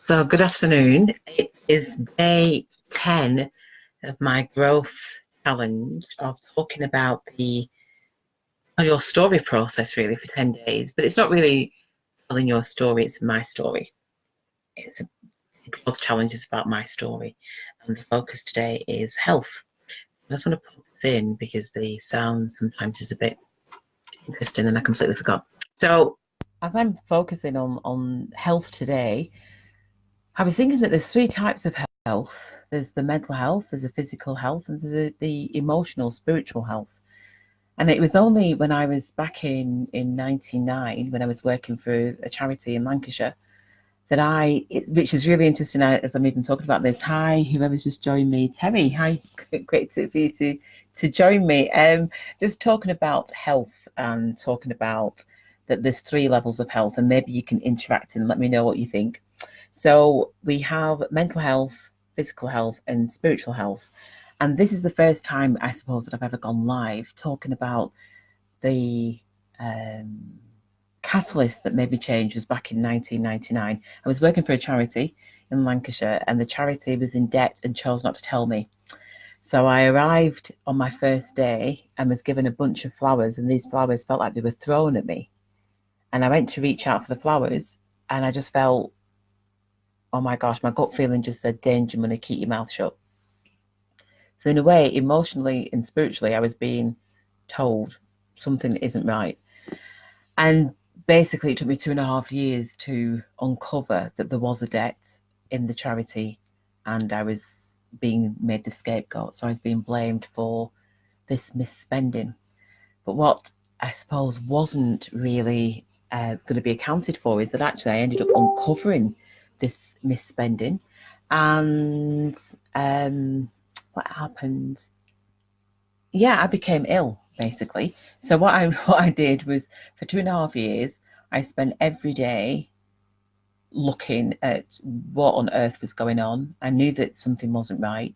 So, good afternoon. It is day 10 of my growth challenge of talking about your story process really for 10 days. But it's not really telling your story, it's my story. It's a growth challenge is about my story. And the focus today is health. I just want to put this in because the sound sometimes is a bit interesting and I completely forgot. So, as I'm focusing on health today, I was thinking that there's three types of health. There's the mental health, there's the physical health, and there's the emotional, spiritual health. And it was only when I was back in 99, when I was working for a charity in Lancashire, which is really interesting as I'm even talking about this. Hi, whoever's just joined me. Terry, hi, great for you to join me. Just talking about health and talking about that there's three levels of health, and maybe you can interact and let me know what you think. So we have mental health, physical health, and spiritual health. And this is the first time, I suppose, that I've ever gone live talking about the catalyst that made me change was back in 1999. I was working for a charity in Lancashire, and the charity was in debt and chose not to tell me. So I arrived on my first day and was given a bunch of flowers, and these flowers felt like they were thrown at me. And I went to reach out for the flowers, and I just felt, oh my gosh, my gut feeling just said, danger, money, keep your mouth shut. So in a way, emotionally and spiritually, I was being told something isn't right. And basically, it took me 2.5 years to uncover that there was a debt in the charity and I was being made the scapegoat. So I was being blamed for this misspending. But what I suppose wasn't really going to be accounted for is that actually I ended up uncovering this misspending. And what happened? Yeah, I became ill basically. So what I did was for 2.5 years, I spent every day looking at what on earth was going on. I knew that something wasn't right,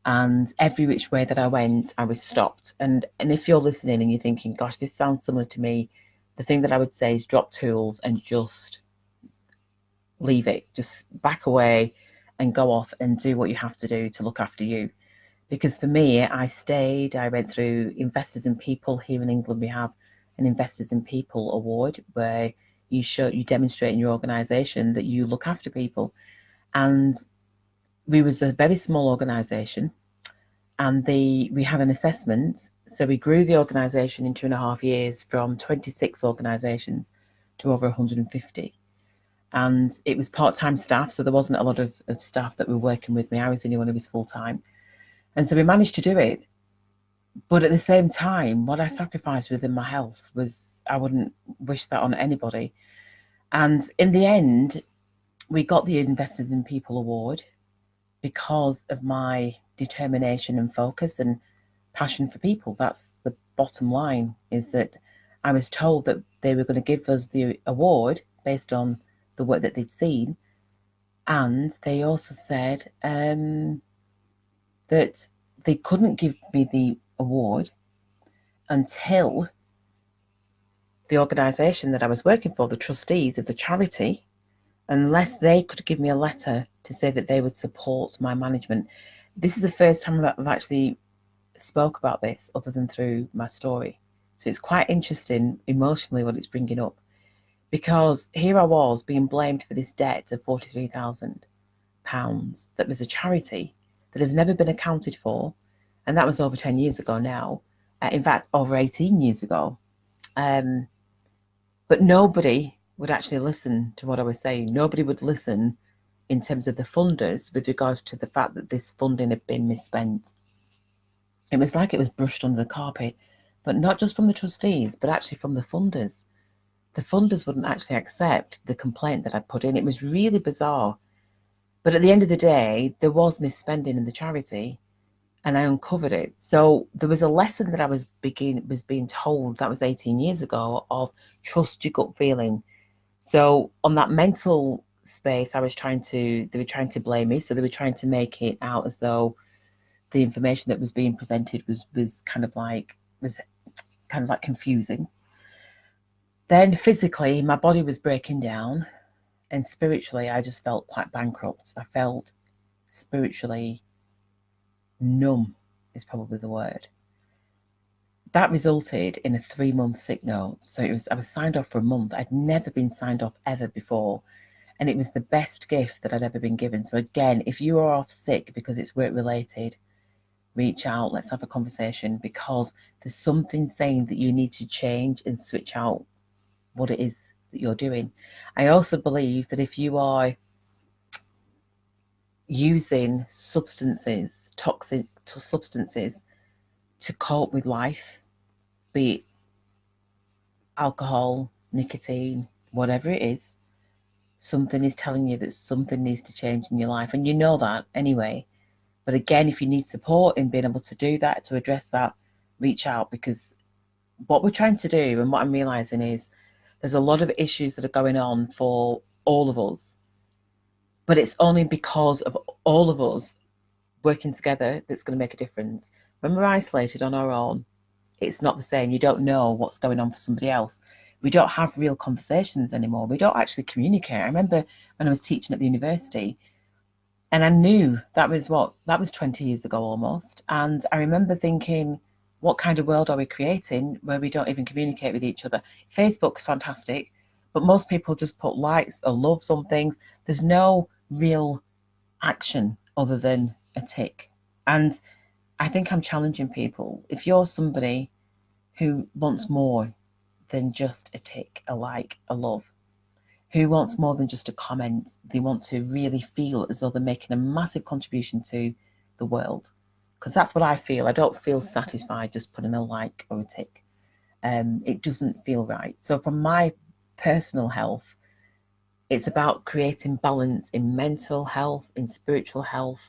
and every which way that I went, I was stopped. And if you're listening and you're thinking, "Gosh, this sounds similar to me," the thing that I would say is drop tools and just leave it. Just back away and go off and do what you have to do to look after you. Because for me, I stayed, I went through Investors in People. Here in England, we have an Investors in People award where you demonstrate in your organisation that you look after people. And we was a very small organisation, and we had an assessment. So we grew the organisation in 2.5 years from 26 organisations to over 150. And it was part-time staff, so there wasn't a lot of staff that were working with me. I was the only one who was full-time. And so we managed to do it. But at the same time, what I sacrificed within my health was, I wouldn't wish that on anybody. And in the end, we got the Investors in People award because of my determination and focus and passion for people. That's the bottom line, is that I was told that they were going to give us the award based on the work that they'd seen. And they also said that they couldn't give me the award until the organisation that I was working for, the trustees of the charity, unless they could give me a letter to say that they would support my management. This is the first time I've actually spoke about this other than through my story. So it's quite interesting emotionally what it's bringing up, because here I was being blamed for this debt of £43,000 that was a charity that has never been accounted for, and that was over 10 years ago now. In fact, over 18 years ago. But nobody would actually listen to what I was saying. Nobody would listen in terms of the funders with regards to the fact that this funding had been misspent. It was like it was brushed under the carpet, but not just from the trustees, but actually from the funders. The funders wouldn't actually accept the complaint that I'd put in. It was really bizarre. But at the end of the day, there was misspending in the charity, and I uncovered it. So there was a lesson that I was being told, that was 18 years ago, of trust your gut feeling. So on that mental space, they were trying to blame me. So they were trying to make it out as though the information that was being presented was kind of like confusing. Then physically, my body was breaking down. And spiritually, I just felt quite bankrupt. I felt spiritually numb, is probably the word. That resulted in a 3-month sick note. So I was signed off for a month. I'd never been signed off ever before. And it was the best gift that I'd ever been given. So again, if you are off sick because it's work related, reach out, let's have a conversation, because there's something saying that you need to change and switch out what it is that you're doing. I also believe that if you are using substances, toxic substances, to cope with life, be it alcohol, nicotine, whatever it is, something is telling you that something needs to change in your life. And you know that anyway. But again, if you need support in being able to do that, to address that, reach out, because what we're trying to do and what I'm realizing is there's a lot of issues that are going on for all of us. But it's only because of all of us working together that's going to make a difference. When we're isolated on our own, it's not the same. You don't know what's going on for somebody else. We don't have real conversations anymore. We don't actually communicate. I remember when I was teaching at the university, and I knew that was 20 years ago almost. And I remember thinking, what kind of world are we creating where we don't even communicate with each other? Facebook's fantastic, but most people just put likes or loves on things. There's no real action other than a tick. And I think I'm challenging people. If you're somebody who wants more than just a tick, a like, a love, who wants more than just a comment, they want to really feel as though they're making a massive contribution to the world. Because that's what I feel. I don't feel satisfied just putting a like or a tick. It doesn't feel right. So for my personal health, it's about creating balance in mental health, in spiritual health,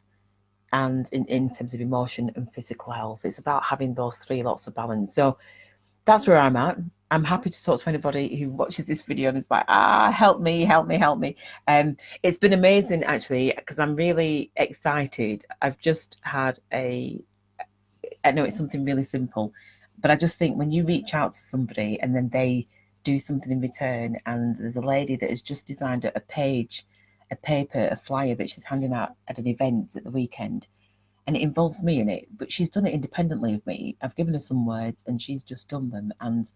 and in terms of emotion and physical health. It's about having those three lots of balance. So that's where I'm at. I'm happy to talk to anybody who watches this video and is like, help me, help me, help me. It's been amazing actually, because I'm really excited. I've just had I know it's something really simple, but I just think when you reach out to somebody and then they do something in return, and there's a lady that has just designed a page, a paper, a flyer that she's handing out at an event at the weekend, and it involves me in it, but she's done it independently of me. I've given her some words and she's just done them, and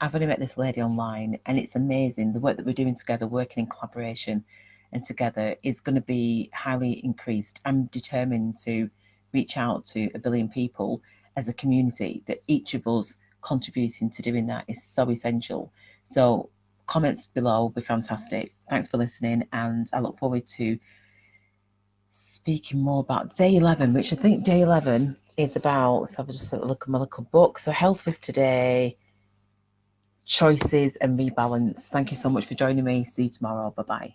I've only met this lady online, and it's amazing. The work that we're doing together, working in collaboration and together, is going to be highly increased. I'm determined to reach out to 1 billion people as a community, that each of us contributing to doing that is so essential. So comments below will be fantastic. Thanks for listening, and I look forward to speaking more about day 11, which I think day 11 is about, so I've just look at my little book. So health is today, choices and rebalance. Thank you so much for joining me. See you tomorrow. Bye bye.